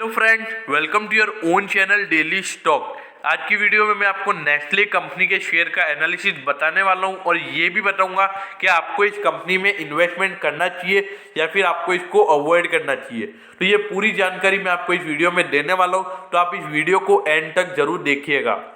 Hello friends, welcome to your own channel daily stock. आज की video में मैं आपको नेस्ले कंपनी के शेयर का एनालिसिस बताने वाला हूं और ये भी बताऊंगा कि आपको इस कंपनी में इन्वेस्टमेंट करना चाहिए या फिर आपको इसको अवॉइड करना चाहिए। तो ये पूरी जानकारी मैं आपको इस वीडियो में देने वाला हूं, तो आप इस वीडियो को एंड तक जरूर देखिएगा।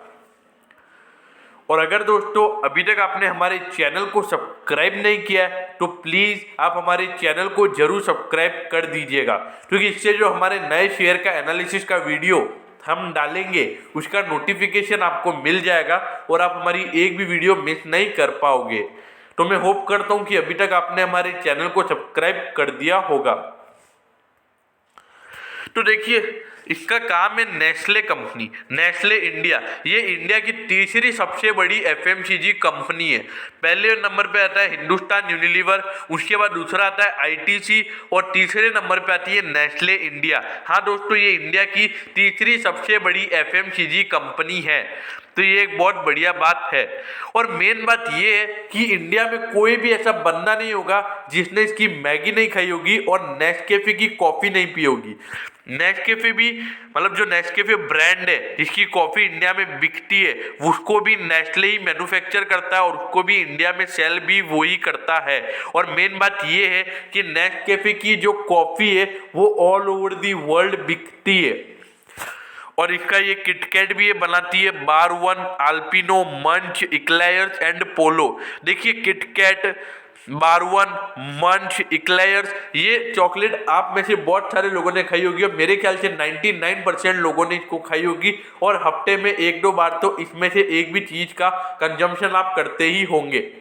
और अगर दोस्तों अभी तक आपने हमारे चैनल को सब्सक्राइब नहीं किया है तो प्लीज़ आप हमारे चैनल को जरूर सब्सक्राइब कर दीजिएगा, क्योंकि इससे जो हमारे नए शेयर का एनालिसिस का वीडियो हम डालेंगे उसका नोटिफिकेशन आपको मिल जाएगा और आप हमारी एक भी वीडियो मिस नहीं कर पाओगे। तो मैं होप करता हूं कि अभी तक आपने हमारे चैनल को सब्सक्राइब कर दिया होगा। तो देखिए, इसका काम है नेस्ले कंपनी, नेस्ले इंडिया। ये इंडिया की तीसरी सबसे बड़ी एफएमसीजी कंपनी है। पहले नंबर पे आता है हिंदुस्तान यूनिलीवर, उसके बाद दूसरा आता है आईटीसी और तीसरे नंबर पे आती है नेस्ले इंडिया। हाँ दोस्तों, ये इंडिया की तीसरी सबसे बड़ी एफएमसीजी कंपनी है। तो ये एक बहुत बढ़िया बात है। और मेन बात ये है कि इंडिया में कोई भी ऐसा बंदा नहीं होगा जिसने इसकी मैगी नहीं खाई होगी और नेस्कैफे की कॉफी नहीं पी होगी। नेस्कैफे भी, मतलब जो नेस्कैफे ब्रांड है जिसकी कॉफी इंडिया में बिकती है, उसको भी नेस्ले ही मैन्युफैक्चर करता है और उसको भी इंडिया में सेल भी वही करता है। और मेन बात ये है कि नेस्कैफे की जो कॉफी है वो ऑल ओवर दी वर्ल्ड बिकती है। और इसका ये किटकैट भी ये बनाती है, बार वन, अल्पिनो, मंच, इक्लायर्स एंड पोलो। देखिए किटकैट, बार वन, मंच, इक्लायर्स, ये चॉकलेट आप में से बहुत सारे लोगों ने खाई होगी और मेरे ख्याल से 99% लोगों ने इसको खाई होगी और हफ्ते में एक दो बार तो इसमें से एक भी चीज का कंजम्पशन आप करते ही होंगे।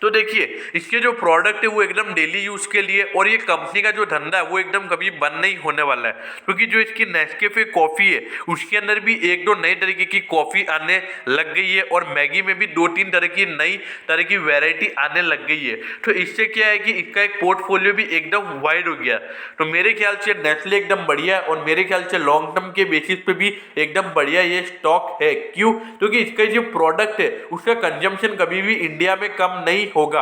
तो देखिए, इसके जो प्रोडक्ट है वो एकदम डेली यूज के लिए, और ये कंपनी का जो धंधा है वो एकदम कभी बंद नहीं होने वाला है, क्योंकि जो इसकी नेस्कैफे कॉफी है उसके अंदर भी एक दो नई तरीके की कॉफी आने लग गई है और मैगी में भी दो तीन तरह की नई तरह की वैरायटी आने लग गई है। तो इससे क्या है कि इसका एक पोर्टफोलियो भी एकदम वाइड हो गया। तो मेरे ख्याल से नेस्ले एकदम बढ़िया है और मेरे ख्याल से लॉन्ग टर्म के बेसिस पे भी एकदम बढ़िया ये स्टॉक है। क्यों? क्योंकि इसका जो प्रोडक्ट है उसका कंजम्पशन कभी भी इंडिया में कम नहीं होगा।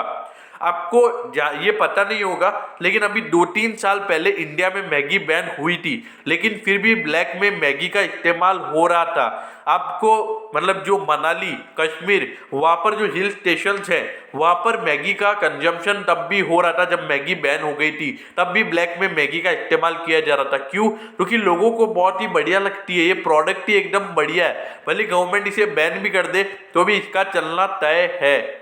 आपको ये पता नहीं होगा, लेकिन अभी 2-3 साल पहले इंडिया में मैगी बैन हुई थी, लेकिन फिर भी ब्लैक में मैगी का इस्तेमाल हो रहा था। आपको मतलब जो मनाली, कश्मीर, वहां पर जो हिल स्टेशंस हैं वहां पर मैगी का कंजम्पशन तब भी हो रहा था जब मैगी बैन हो गई थी, तब भी ब्लैक में मैगी का इस्तेमाल किया जा रहा था। क्यों? क्योंकि लोगों को बहुत ही बढ़िया लगती है, ये प्रोडक्ट ही एकदम बढ़िया है। भले गवर्नमेंट इसे बैन भी कर दे तो भी इसका चलना तय है।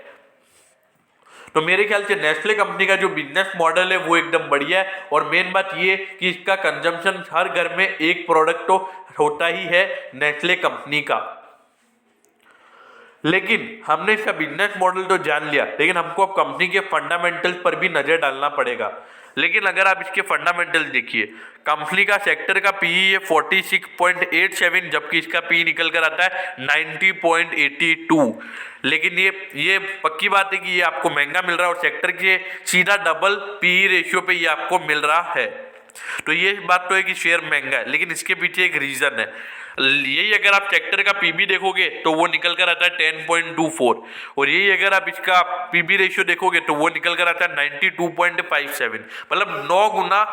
तो मेरे ख्याल से नेस्ले कंपनी का जो बिजनेस मॉडल है वो एकदम बढ़िया है। और मेन बात ये कि इसका कंजम्पशन हर घर में एक प्रोडक्ट तो होता ही है नेस्ले कंपनी का। लेकिन हमने इसका बिजनेस मॉडल तो जान लिया, लेकिन हमको अब कंपनी के फंडामेंटल्स पर भी नजर डालना पड़ेगा। लेकिन अगर आप इसके फंडामेंटल्स देखिए, कंपनी का सेक्टर का पीई है 46.87, जबकि इसका पी निकल कर आता है 90.82। लेकिन ये पक्की बात है कि ये आपको महंगा मिल रहा है और सेक्टर के सीधा डबल पीई रेशियो पे ये आपको मिल रहा है। तो ये बात तो है कि शेयर महंगा है, लेकिन इसके पीछे एक रीजन है। यही अगर आप सेक्टर का पीबी देखोगे तो वो निकल कर आता है 10.24, और यही अगर आप इसका पीबी रेशियो देखोगे तो वो निकल कर आता है 92.57, मतलब 9 गुना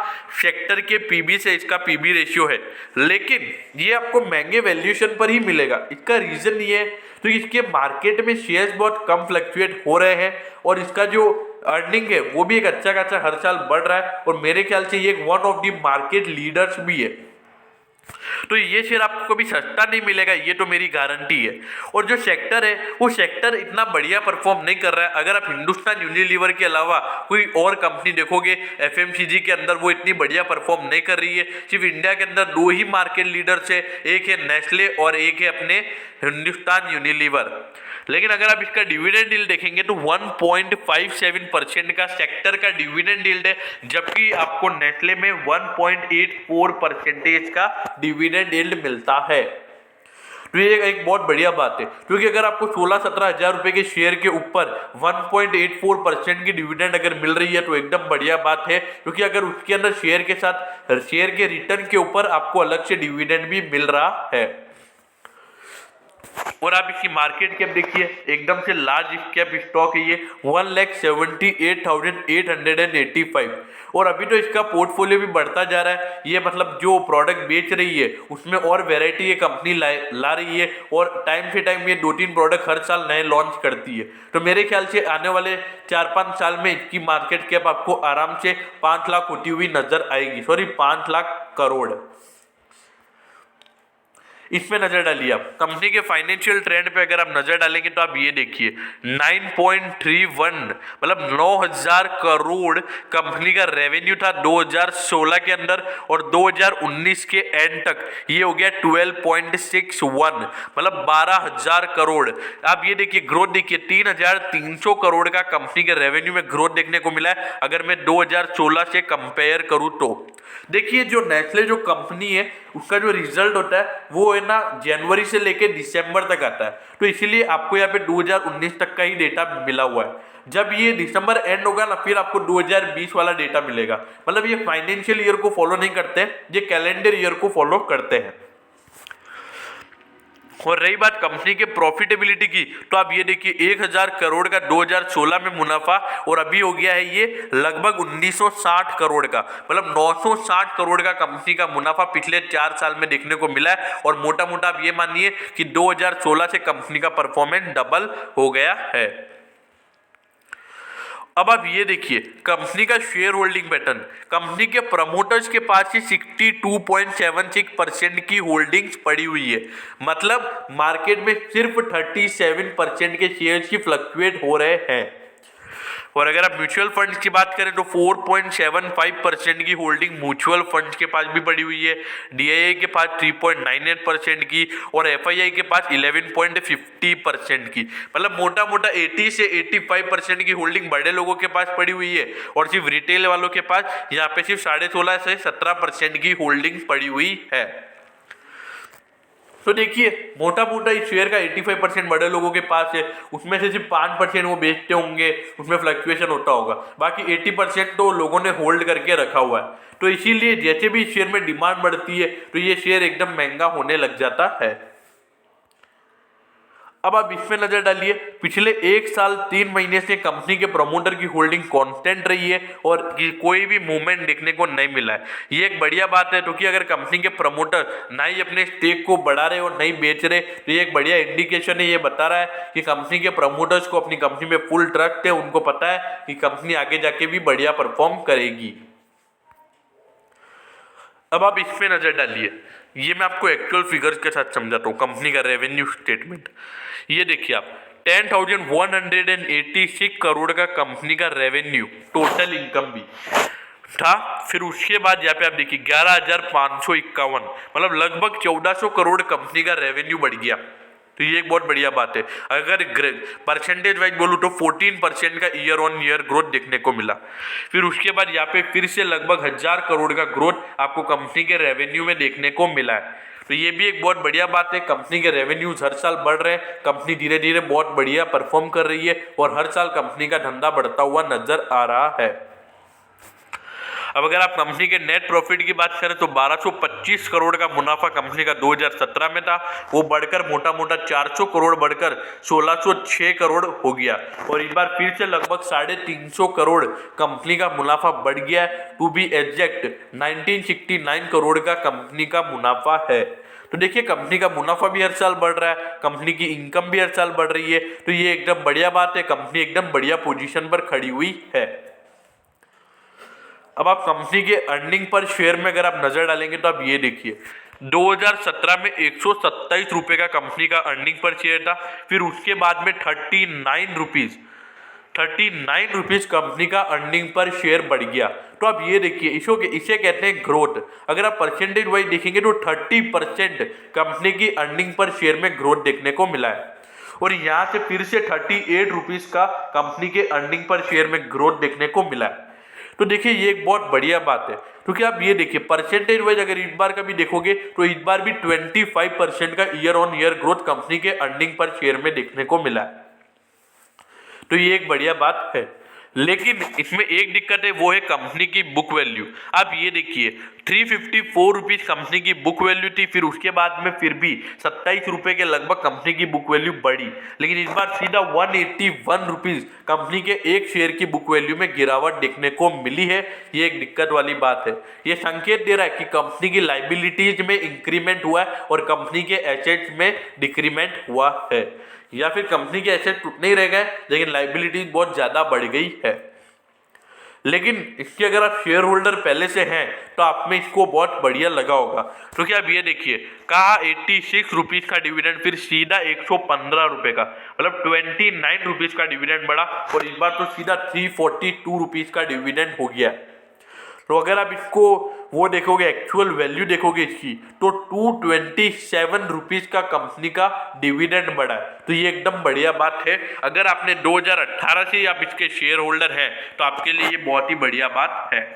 सेक्टर के पीबी से इसका पीबी रेशियो है। लेकिन ये आपको महंगे वैल्यूएशन पर ही मिलेगा। इसका रीजन ये है तो इसके मार्केट में शेयर्स बहुत कम फ्लक्चुएट हो रहे हैं और इसका जो अर्निंग है वो भी एक अच्छा खासा हर साल बढ़ रहा है, और मेरे ख्याल से ये one of the market leaders भी है। तो ये शेयर आपको कभी सस्ता नहीं मिलेगा, ये तो मेरी गारंटी है। और जो सेक्टर है वो सेक्टर इतना बढ़िया परफॉर्म नहीं कर रहा है। अगर आप हिंदुस्तान यूनिलीवर के अलावा कोई और कंपनी देखोगे एफएमसीजी के अंदर, वो इतनी बढ़िया परफॉर्म नहीं कर रही है। सिर्फ इंडिया के अंदर दो ही मार्केट लीडर्स है, एक है नेस्ले और एक है अपने हिंदुस्तान यूनिलीवर। लेकिन अगर आप इसका डिविडेंड यील्ड देखेंगे तो 1.57% का सेक्टर का डिविडेंड यील्ड है, जबकि आपको नेस्ले में 1.84% का डिविडेंड यील्ड मिलता है। तो ये एक बहुत बढ़िया बात है, क्योंकि अगर आपको 16-17 हजार रुपए के शेयर के ऊपर 1.84% की डिविडेंड अगर मिल रही है तो एकदम बढ़िया बात है, क्योंकि अगर उसके अंदर शेयर के साथ शेयर के रिटर्न के ऊपर आपको अलग से डिविडेंड भी मिल रहा है। और आप इसकी मार्केट कैप देखिए, एकदम से लार्ज कैप स्टॉक है ये, 1,78,885। और अभी तो इसका पोर्टफोलियो भी बढ़ता जा रहा है। ये मतलब जो प्रोडक्ट बेच रही है उसमें और वैरायटी ये कंपनी ला रही है, और टाइम से टाइम ये 2-3 प्रोडक्ट हर साल नए लॉन्च करती है। तो मेरे ख्याल से आने वाले 4-5 साल में इसकी मार्केट कैप आपको आराम से 5 लाख होती हुई नजर आएगी, सॉरी 5 लाख करोड़। इसमें नजर डालिए आप कंपनी के फाइनेंशियल ट्रेंड पे अगर आप नजर डालेंगे तो आप ये देखिए 9.31 मतलब 9,000 करोड़ कंपनी का रेवेन्यू था 2016 के अंदर, और 2019 के एंड तक ये हो गया 12.61 मतलब 12,000 करोड़। आप ये देखिए ग्रोथ देखिए 3,300 करोड़ का कंपनी के रेवेन्यू में ग्रोथ देखने को मिला है अगर मैं 2016 से कंपेयर करूं तो। देखिए जो नेस्ले जो कंपनी है उसका जो रिजल्ट होता है वो है ना जनवरी से लेके दिसंबर तक आता है, तो इसीलिए आपको यहाँ पे 2019 तक का ही डेटा मिला हुआ है। जब ये दिसंबर एंड होगा ना फिर आपको 2020 वाला डेटा मिलेगा। मतलब ये फाइनेंशियल ईयर को फॉलो नहीं करते, ये कैलेंडर ईयर को फॉलो करते हैं। और रही बात कंपनी के प्रॉफिटेबिलिटी की, तो आप ये देखिए 1,000 करोड़ का 2016 में मुनाफा, और अभी हो गया है ये लगभग 1960 करोड़ का, मतलब 960 करोड़ का कंपनी का मुनाफा पिछले 4 साल में देखने को मिला है। और मोटा मोटा आप ये मानिए कि 2016 से कंपनी का परफॉर्मेंस डबल हो गया है। अब आप ये देखिए कंपनी का शेयर होल्डिंग पैटर्न, कंपनी के प्रमोटर्स के पास ही 62.76% की होल्डिंग्स पड़ी हुई है। मतलब मार्केट में सिर्फ 37% के शेयर्स की फ्लक्चुएट हो रहे हैं। और अगर आप म्यूचुअल फंड्स की बात करें तो 4.75% की होल्डिंग म्यूचुअल फंड्स के पास भी पड़ी हुई है, डीआईआई के पास 3.98% की, और एफआईआई के पास 11.50% की। मतलब मोटा मोटा 80 से 85% की होल्डिंग बड़े लोगों के पास पड़ी हुई है, और सिर्फ रिटेल वालों के पास यहाँ पे सिर्फ 16.5 से 17% की होल्डिंग पड़ी हुई है। तो देखिए मोटा मोटा इस शेयर का 85% बड़े लोगों के पास है, उसमें से सिर्फ 5% वो बेचते होंगे, उसमें फ्लक्चुएशन होता होगा, बाकी 80% तो लोगों ने होल्ड करके रखा हुआ है। तो इसीलिए जैसे भी इस शेयर में डिमांड बढ़ती है तो ये शेयर एकदम महंगा होने लग जाता है। अब आप इसमें नजर डालिए, पिछले 1 साल 3 महीने से कंपनी के प्रमोटर की होल्डिंग कांस्टेंट रही है और कोई भी मूवमेंट देखने को नहीं मिला है। ये एक बढ़िया बात है, क्योंकि अगर कंपनी के प्रमोटर ना ही अपने स्टेक को बढ़ा रहे और नहीं बेच रहे तो ये एक बढ़िया इंडिकेशन है। ये बता रहा है कि कंपनी के प्रमोटर्स को अपनी कंपनी में फुल ट्रस्ट है, उनको पता है कि कंपनी आगे जाके भी बढ़िया परफॉर्म करेगी। अब आप इसमें नजर डालिए, ये मैं आपको एक्चुअल फिगर्स के साथ समझाता हूँ कंपनी का रेवेन्यू स्टेटमेंट। ये देखिए आप 10,186 करोड़ का कंपनी का रेवेन्यू टोटल इनकम भी था। फिर उसके बाद यहाँ पे आप देखिए 11,551 मतलब लगभग 1,400 करोड़ कंपनी का रेवेन्यू बढ़ गया। तो ये एक बहुत बढ़िया बात है। अगर परसेंटेज वाइज बोलूँ तो 14% का ईयर ऑन ईयर ग्रोथ देखने को मिला। फिर उसके बाद यहाँ पे फिर से लगभग 1,000 करोड़ का ग्रोथ आपको कंपनी के रेवेन्यू में देखने को मिला है। तो ये भी एक बहुत बढ़िया बात है, कंपनी के रेवेन्यूज हर साल बढ़ रहे हैं, कंपनी धीरे धीरे बहुत बढ़िया परफॉर्म कर रही है और हर साल कंपनी का धंधा बढ़ता हुआ नजर आ रहा है। अब अगर आप कंपनी के नेट प्रॉफिट की बात करें तो 1,225 करोड़ का मुनाफा कंपनी का 2017 में था, वो बढ़कर मोटा मोटा 400 करोड़ बढ़कर 1,606 करोड़ हो गया। और इस बार फिर से लगभग 350 करोड़ कंपनी का मुनाफा बढ़ गया है। टू बी एग्जैक्ट 1969 करोड़ का कंपनी का मुनाफा है। तो देखिए कंपनी का मुनाफा भी हर साल बढ़ रहा है, कंपनी की इनकम भी हर साल बढ़ रही है। तो ये एकदम बढ़िया बात है, कंपनी एकदम बढ़िया पोजीशन पर खड़ी हुई है। अब आप कंपनी के अर्निंग पर शेयर में अगर आप नजर डालेंगे तो आप ये देखिए 2017 में 127 रुपए का कंपनी का अर्निंग पर शेयर था। फिर उसके बाद में 39 रुपीज कंपनी का अर्निंग पर शेयर बढ़ गया। तो आप ये देखिए इसे कहते हैं ग्रोथ। अगर आप परसेंटेज वाइज देखेंगे तो 30% कंपनी की अर्निंग पर शेयर में ग्रोथ देखने को मिला है। और यहाँ से फिर से 38 रुपीज का कंपनी के अर्निंग पर शेयर में ग्रोथ देखने को मिला है। तो देखिए ये एक बहुत बढ़िया बात है, क्योंकि आप ये देखिए परसेंटेज वाइज अगर इस बार का भी देखोगे तो इस बार भी 25% का year on year growth company के अर्निंग पर शेयर में देखने को मिला है। तो ये एक बढ़िया बात है। लेकिन इसमें एक दिक्कत है, वो है कंपनी की बुक वैल्यू। आप ये देखिए 354 रुपीज कंपनी की बुक वैल्यू थी, फिर उसके बाद में फिर भी 27 रुपए के लगभग कंपनी की बुक वैल्यू बढ़ी, लेकिन इस बार सीधा 181 रुपीज कंपनी के एक शेयर की बुक वैल्यू में गिरावट देखने को मिली है। ये एक दिक्कत वाली बात है। ये संकेत दे रहा है कि कंपनी की लाइबिलिटीज में इंक्रीमेंट हुआ है और कंपनी के एसेट्स में डिक्रीमेंट हुआ है, या फिर कंपनी के एसेट उतने ही रह गए लेकिन लाइबिलिटीज बहुत ज्यादा बढ़ गई है। लेकिन इसके अगर आप शेयर होल्डर पहले से हैं तो आप में इसको बहुत बढ़िया लगा होगा, क्योंकि आप ये देखिए कहा 86 रुपीज का डिविडेंड, फिर सीधा 115 रुपए का, मतलब 29 रुपीज का डिविडेंड बढ़ा, और इस बार तो सीधा 342 रुपीज का डिविडेंड हो गया। तो अगर आप इसको वो देखोगे, एक्चुअल वैल्यू देखोगे इसकी, तो 227 रुपीज का कंपनी का डिविडेंड बढ़ा है। तो ये एकदम बढ़िया बात है। अगर आपने 2018 से आप इसके शेयर होल्डर हैं तो आपके लिए ये बहुत ही बढ़िया बात है।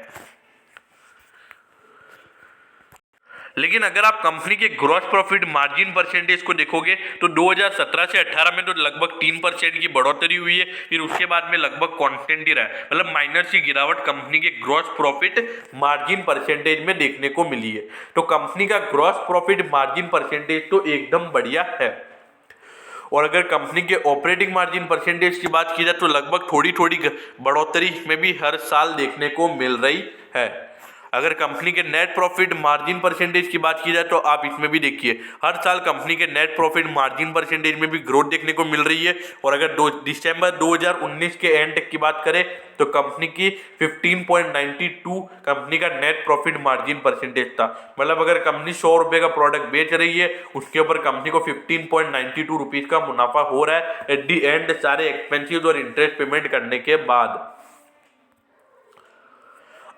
लेकिन अगर आप कंपनी के ग्रॉस प्रॉफिट मार्जिन परसेंटेज को देखोगे तो 2017 से 18 में तो लगभग 3% की बढ़ोतरी हुई है, फिर उसके बाद में लगभग कांस्टेंट ही रहा है, मतलब माइनर सी गिरावट कंपनी के ग्रॉस प्रॉफिट मार्जिन परसेंटेज में देखने को मिली है। तो कंपनी का ग्रॉस प्रॉफिट मार्जिन परसेंटेज तो एकदम बढ़िया है। और अगर कंपनी के ऑपरेटिंग मार्जिन परसेंटेज की बात की जाए तो लगभग थोड़ी थोड़ी बढ़ोतरी इसमें भी हर साल देखने को मिल रही है। अगर कंपनी के नेट प्रॉफिट मार्जिन परसेंटेज की बात की जाए तो आप इसमें भी देखिए हर साल कंपनी के नेट प्रॉफिट मार्जिन परसेंटेज में भी ग्रोथ देखने को मिल रही है। और अगर दिसंबर 2019 के एंड तक की बात करें तो कंपनी की 15.92 कंपनी का नेट प्रॉफिट मार्जिन परसेंटेज था, मतलब अगर कंपनी 100 रुपए का प्रोडक्ट बेच रही है उसके ऊपर कंपनी को 15.92 रुपीज का मुनाफा हो रहा है एट दी एंड, सारे एक्सपेंसिव और इंटरेस्ट पेमेंट करने के बाद।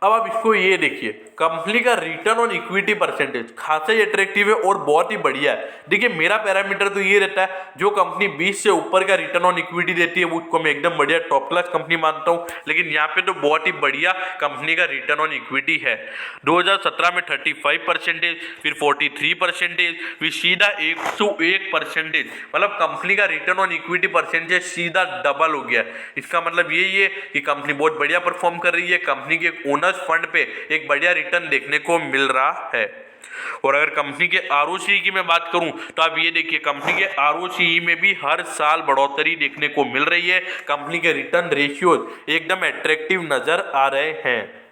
अब आप इसको ये देखिए, कंपनी का रिटर्न ऑन इक्विटी परसेंटेज खासा ही अट्रैक्टिव है और बहुत ही बढ़िया है। देखिए मेरा पैरामीटर तो ये रहता है, जो कंपनी 20 से ऊपर का रिटर्न ऑन इक्विटी देती है उसको मैं एकदम बढ़िया टॉप क्लास कंपनी मानता हूँ, लेकिन यहाँ पे तो बहुत ही बढ़िया कंपनी का रिटर्न ऑन इक्विटी है। 2017 में 35%, फिर 43%, फिर सीधा 101%, मतलब कंपनी का रिटर्न ऑन इक्विटी परसेंटेज सीधा डबल हो गया। इसका मतलब यही है कि कंपनी बहुत बढ़िया परफॉर्म कर रही है, कंपनी के ओनर्स फंड पे एक बढ़िया रिटर्न देखने को मिल रहा है। और अगर कंपनी के आरओसीई की मैं बात करूं तो आप ये देखिए कंपनी के आरओसीई में भी हर साल बढ़ोतरी देखने को मिल रही है। कंपनी के रिटर्न रेशियोज एकदम अट्रैक्टिव नजर आ रहे हैं।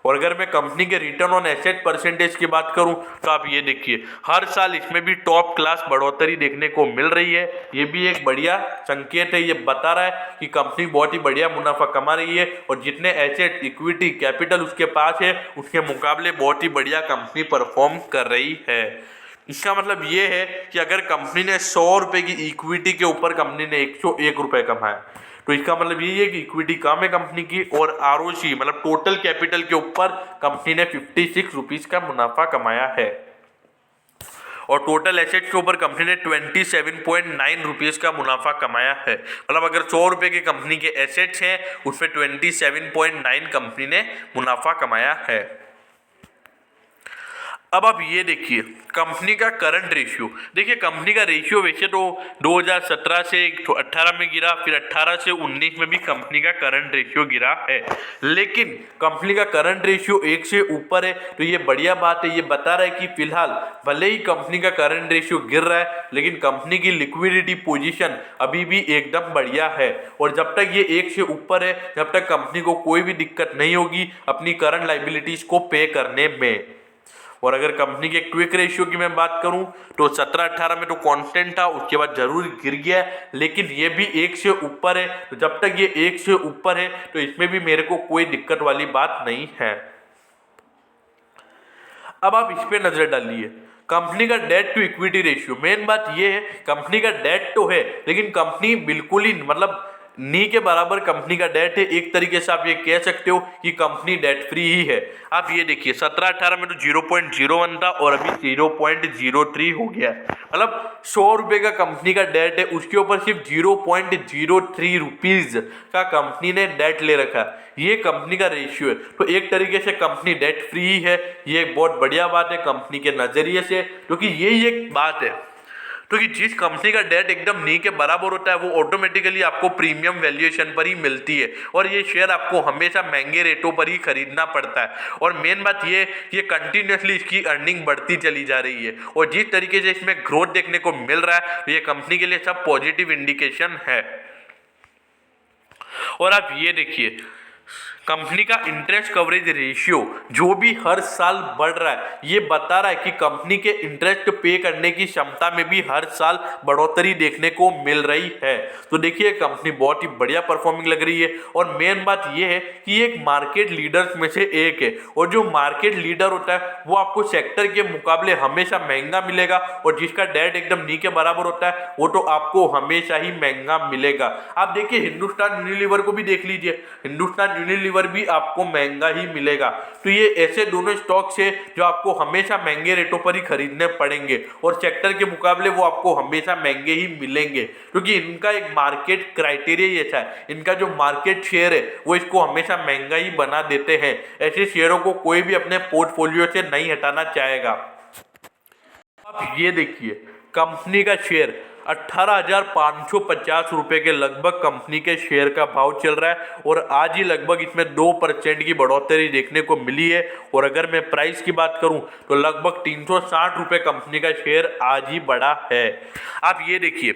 और अगर मैं कंपनी के रिटर्न ऑन एसेट परसेंटेज की बात करूं तो आप ये देखिए हर साल इसमें भी टॉप क्लास बढ़ोतरी देखने को मिल रही है। ये भी एक बढ़िया संकेत है, ये बता रहा है कि कंपनी बहुत ही बढ़िया मुनाफा कमा रही है और जितने एसेट इक्विटी कैपिटल उसके पास है उसके मुकाबले बहुत ही बढ़िया कंपनी परफॉर्म कर रही है। इसका मतलब ये है कि अगर कंपनी ने 100 रुपए की इक्विटी के ऊपर कंपनी ने 101 रुपए कमाया तो इसका मतलब यही है कि इक्विटी कम है कंपनी की, और आरओसी मतलब टोटल कैपिटल के ऊपर कंपनी ने 56 रुपीज का मुनाफा कमाया है, और टोटल एसेट के ऊपर कंपनी ने 27.9 रुपीज का मुनाफा कमाया है। मतलब अगर 100 रुपए के कंपनी के एसेट्स हैं उसमें 27.9 कंपनी ने मुनाफा कमाया है। अब आप ये देखिए कंपनी का करंट रेशियो, देखिए कंपनी का रेशियो वैसे तो 2017 से 18 में गिरा, फिर 18 से 19 में भी कंपनी का करंट रेशियो गिरा है, लेकिन कंपनी का करंट रेशियो 1 से ऊपर है। तो ये बढ़िया बात है, ये बता रहा है कि फिलहाल भले ही कंपनी का करंट रेशियो गिर रहा है लेकिन कंपनी की लिक्विडिटी पोजीशन अभी भी एकदम बढ़िया है, और जब तक ये 1 से ऊपर है जब तक कंपनी को कोई भी दिक्कत नहीं होगी अपनी करंट लाइबिलिटीज को पे करने में। और अगर कंपनी के क्विक रेशियो की मैं बात करूं तो 17-18 में तो कांस्टेंट था, उसके बाद जरूर गिर गया, लेकिन ये भी 1 से ऊपर है। तो जब तक ये 1 से ऊपर है तो इसमें भी मेरे को कोई दिक्कत वाली बात नहीं है। अब आप इस पे नजर डालिए कंपनी का debt to equity ratio. Main बात ये है कंपनी का डेट तो है लेकिन कंपनी बिल्कुल ही मतलब नी के बराबर कंपनी का डेट है। एक तरीके से आप ये कह सकते हो कि कंपनी डेट फ्री ही है। आप ये देखिए 17-18 में तो 0.01 था और अभी 0.03 हो गया, मतलब 100 रुपए का कंपनी का डेट है उसके ऊपर सिर्फ 0.03 रुपीज का कंपनी ने डेट ले रखा है। ये कंपनी का रेशियो है, तो एक तरीके से कंपनी डेट फ्री ही है। ये बहुत बढ़िया बात है कंपनी के नजरिए से, क्योंकि यही एक बात है। क्योंकि जिस कंपनी का डेट एकदम नी के बराबर होता है वो ऑटोमेटिकली आपको प्रीमियम वैल्यूएशन पर ही मिलती है और ये शेयर आपको हमेशा महंगे रेटों पर ही खरीदना पड़ता है। और मेन बात ये कंटिन्यूसली इसकी अर्निंग बढ़ती चली जा रही है और जिस तरीके से इसमें ग्रोथ देखने को मिल रहा है तो ये कंपनी के लिए सब पॉजिटिव इंडिकेशन है। और आप ये देखिए कंपनी का इंटरेस्ट कवरेज रेशियो जो भी हर साल बढ़ रहा है, ये बता रहा है कि कंपनी के इंटरेस्ट पे करने की क्षमता में भी हर साल बढ़ोतरी देखने को मिल रही है। तो देखिए कंपनी बहुत ही बढ़िया परफॉर्मिंग लग रही है और मेन बात ये है कि ये एक मार्केट लीडर्स में से एक है और जो मार्केट लीडर होता है वो आपको सेक्टर के मुकाबले हमेशा महंगा मिलेगा और जिसका डेट एकदम नी के बराबर होता है वो तो आपको हमेशा ही महंगा मिलेगा। आप देखिए हिंदुस्तान यूनिलीवर को भी देख लीजिए, हिंदुस्तान यूनिलीवर भी आपको महंगा ही मिलेगा। तो ये ऐसे दोनों स्टॉक्स है जो आपको हमेशा महंगे रेटों पर ही खरीदने पड़ेंगे और सेक्टर के मुकाबले वो आपको हमेशा महंगे ही मिलेंगे क्योंकि इनका एक मार्केट क्राइटेरिया ही ऐसा है, इनका जो मार्केट शेयर है वो इसको हमेशा महंगा ही बना देते हैं। ऐसे शेयरों को कोई भी अपने पोर्टफोलियो से नहीं हटाना चाहेगा। आप ये देखिए कंपनी का शेयर 18,550 रुपए के लगभग कंपनी के शेयर का भाव चल रहा है और आज ही लगभग इसमें 2% की बढ़ोतरी देखने को मिली है। और अगर मैं प्राइस की बात करूं तो लगभग 360 रुपए कंपनी का शेयर आज ही बढ़ा है। आप ये देखिए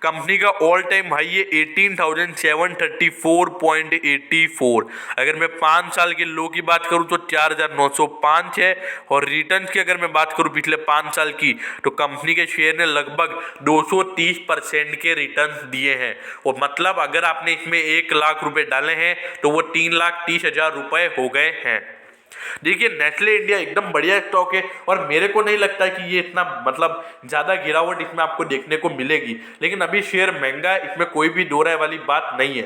कंपनी का ऑल टाइम हाई है 18,734.84। अगर मैं 5 साल के लो की बात करूं तो 4,905 है और रिटर्न्स की अगर मैं बात करूं पिछले 5 साल की तो कंपनी के शेयर ने लगभग 230% के रिटर्न्स दिए हैं। और मतलब अगर आपने इसमें 1 लाख रुपए डाले हैं तो वो 3,30,000 रुपए हो गए हैं। देखिए नेस्ले इंडिया एकदम बढ़िया स्टॉक है और मेरे को नहीं लगता कि ये इतना मतलब ज़्यादा गिरावट इसमें आपको देखने को मिलेगी, लेकिन अभी शेयर महंगा है, इसमें कोई भी दो राय वाली बात नहीं है।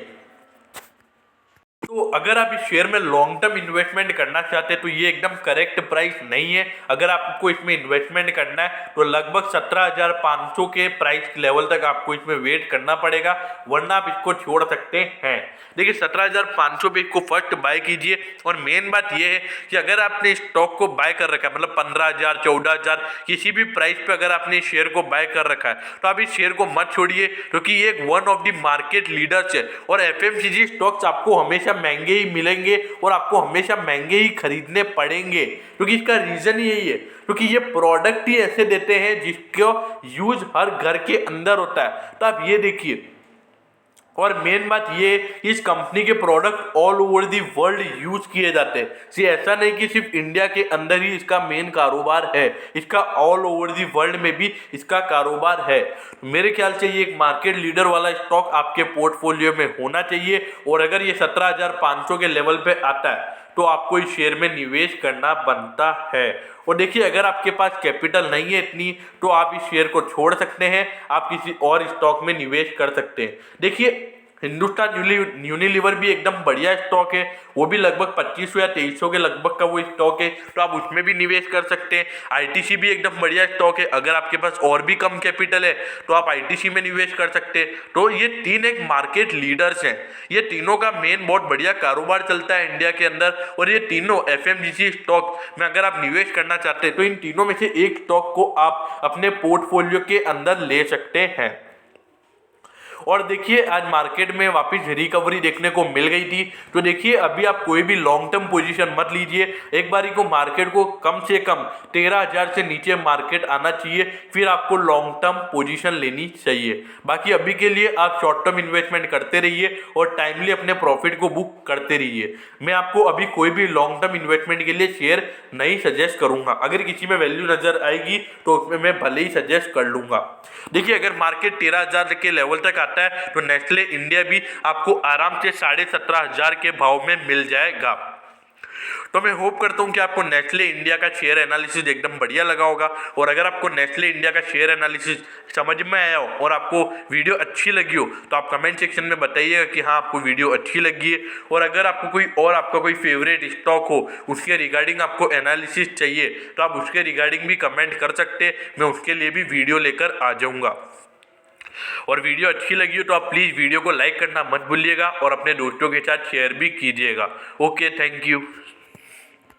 तो अगर आप इस शेयर में लॉन्ग टर्म इन्वेस्टमेंट करना चाहते हैं तो ये एकदम करेक्ट प्राइस नहीं है। अगर आपको इसमें इन्वेस्टमेंट करना है तो लगभग 17,500 के प्राइस लेवल तक आपको इसमें वेट करना पड़ेगा, वरना आप इसको छोड़ सकते हैं। देखिए 17,500 पे इसको फर्स्ट बाय कीजिए। और मेन बात यह है कि अगर आपने स्टॉक को बाय कर रखा है मतलब 15,000 14,000 किसी भी प्राइस पे अगर आपने शेयर को बाय कर रखा है तो आप इस शेयर को मत छोड़िए क्योंकि ये एक one of the market leaders है और एफएमसीजी स्टॉक्स आपको हमेशा महंगे ही मिलेंगे और आपको हमेशा महंगे ही खरीदने पड़ेंगे क्योंकि इसका रीजन ही यही है क्योंकि ये प्रोडक्ट ही ऐसे देते हैं जिसको यूज हर घर के अंदर होता है। तो आप ये देखिए और मेन बात ये इस कंपनी के product all over the world use किए जाते हैं। ऐसा नहीं कि सिर्फ इंडिया के अंदर ही इसका मेन कारोबार है, इसका ऑल ओवर दी वर्ल्ड में भी इसका कारोबार है। मेरे ख्याल से ये एक मार्केट लीडर वाला स्टॉक आपके पोर्टफोलियो में होना चाहिए और अगर ये 17,500 के लेवल पे आता है तो आपको इस शेयर में निवेश करना बनता है। और देखिए अगर आपके पास कैपिटल नहीं है इतनी तो आप इस शेयर को छोड़ सकते हैं, आप किसी और स्टॉक में निवेश कर सकते हैं। देखिए हिंदुस्तान यूनिलीवर भी एकदम बढ़िया स्टॉक है, वो भी लगभग 2500 या 2300 के लगभग का वो स्टॉक है, तो आप उसमें भी निवेश कर सकते हैं। आईटीसी भी एकदम बढ़िया स्टॉक है, अगर आपके पास और भी कम कैपिटल है तो आप आईटीसी में निवेश कर सकते हैं। तो ये तीन एक मार्केट लीडर्स हैं, ये तीनों का मेन बहुत बढ़िया कारोबार चलता है इंडिया के अंदर और ये तीनों एफएमजीसी स्टॉक में अगर आप निवेश करना चाहते हैं तो इन तीनों में से एक स्टॉक को आप अपने पोर्टफोलियो के अंदर ले सकते हैं। और देखिए आज मार्केट में वापस रिकवरी देखने को मिल गई थी। तो देखिए अभी आप कोई भी लॉन्ग टर्म पोजीशन मत लीजिए, एक बारी को मार्केट को कम से कम 13,000 से नीचे मार्केट आना चाहिए, फिर आपको लॉन्ग टर्म पोजीशन लेनी चाहिए। बाकी अभी के लिए आप शॉर्ट टर्म इन्वेस्टमेंट करते रहिए और टाइमली अपने प्रॉफिट को बुक करते रहिए। मैं आपको अभी कोई भी लॉन्ग टर्म इन्वेस्टमेंट के लिए शेयर नहीं सजेस्ट करूंगा, अगर किसी में वैल्यू नजर आएगी तो उसमें मैं भले ही सजेस्ट कर लूंगा। देखिए अगर मार्केट 13,000 के लेवल तक आता है तो नेस्ले इंडिया भी आपको आराम से 17,500 के भाव में मिल जाएगा। तो मैं होप करता हूं कि आपको नेस्ले इंडिया का शेयर एनालिसिस एकदम बढ़िया लगा होगा और अगर आपको नेस्ले इंडिया का शेयर एनालिसिस समझ में आया हो और आपको वीडियो अच्छी लगी हो तो आप कमेंट सेक्शन में बताइएगा कि हाँ आपको वीडियो अच्छी लगी है। और अगर आपको कोई और आपका कोई फेवरेट स्टॉक हो उसके रिगार्डिंग आपको एनालिसिस चाहिए तो आप उसके रिगार्डिंग भी कमेंट कर सकते हैं, मैं उसके लिए भी वीडियो लेकर आ जाऊँगा। और वीडियो अच्छी लगी हो तो आप प्लीज़ वीडियो को लाइक करना मत भूलिएगा और अपने दोस्तों के साथ शेयर भी कीजिएगा। Okay, thank you.